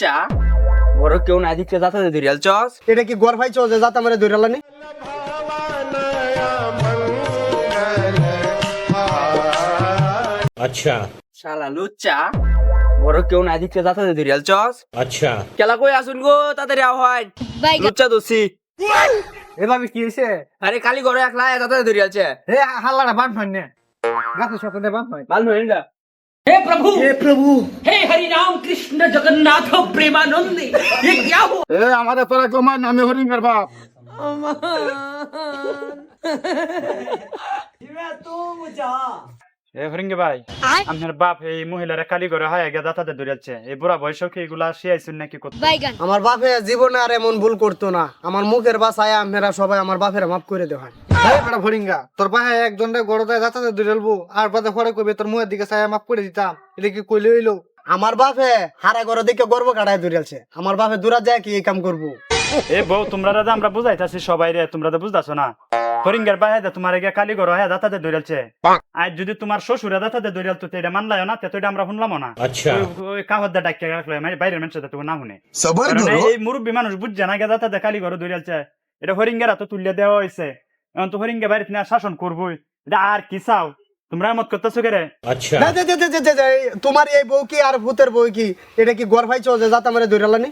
লুচ্চা বড় কেউ না দিকে যাতা দে রিয়াল চস এটা কি গর ভাইছো যে যাতা মারে ধইরালানি? अच्छा শালা লুচ্চা বড় কেউ না দিকে যাতা দে রিয়াল চস अच्छा কেলা কই আসুন গো তাড়াতাড়ি আও হয় লুচ্চা দোসি এভাবে কি হইছে? আরে কালি ঘরে একলা যাতা দে রিয়ালছে এ হাল্লাটা বান হয় না, গাছের সাথে বান হয়। ভাল নয় না हे प्रभु এ প্রভু, हे हरि राम कृष्ण जगन्नाथ प्रेमानंद ये क्या हुआ? এ আমাদের তোরা কমায় নামে হরিঙ্গার বাপ। এ হরিঙ্গে ভাই আপনার বাপ এই মহিলারা কালি করে হয় আগে দাতাতে দৌড়াচ্ছে এই বুড়া বয়সে কি এগুলা শিয়াইছেন নাকি করতে আমার বাপে জীবনে আর এমন ভুল করতো না। আমার মুখের বাসায় আপনারা সবাই আমার বাপের মাফ করে দেওয়ান। এই বড় ফড়িঙ্গা, তোর ভাই একজনরে গড়দায় যাতাতে দুইলবো আর বাদে পরে কইবে তোর মুখের দিকে চাই মাফ করে দিতাম, এটা কি কইলে হইলো? আমার বাপে হারা ঘরে দেখে গর্ব কাটায় ধরিয়াছে, আমার বাপে দূরা যায় কি এই কাম করবো? এ বউ তোমরা রাজা আমরা বুঝাইতাছি সবাই রে তোমরা তো বুঝতাছো না হরিঙ্গের বাইরে তোমার আগে কালি করে হয় দাতাতে দৌড়াচ্ছে আজ যদি তোমার শ্বশুরে দাতাতে দৌড়ালতো তো এটা মানলাম না তো এটা আমরা শুনলাম না अच्छा ওই কাহদ্দা ডাকিয়ে রাখলো মানে বাইরের মানুষের তো না শুনে কারণ এই মুরব্বী মানুষ বুঝছে না দাতাতে কালি করে দৌড়ালছে এটা হরিঙ্গেরা তো তুলিয়া দেওয়া হয়েছে এখন তো হরিঙ্গে বাড়িতে না শাসন করবোই এটা আর কি চাও তোমরা মত করতেছো কে রে अच्छा তোমার এই বউ কি আর ভূতের বউ কি? এটা কি গর ভাইছো যে যাতা মারে ধরিয়ালানি?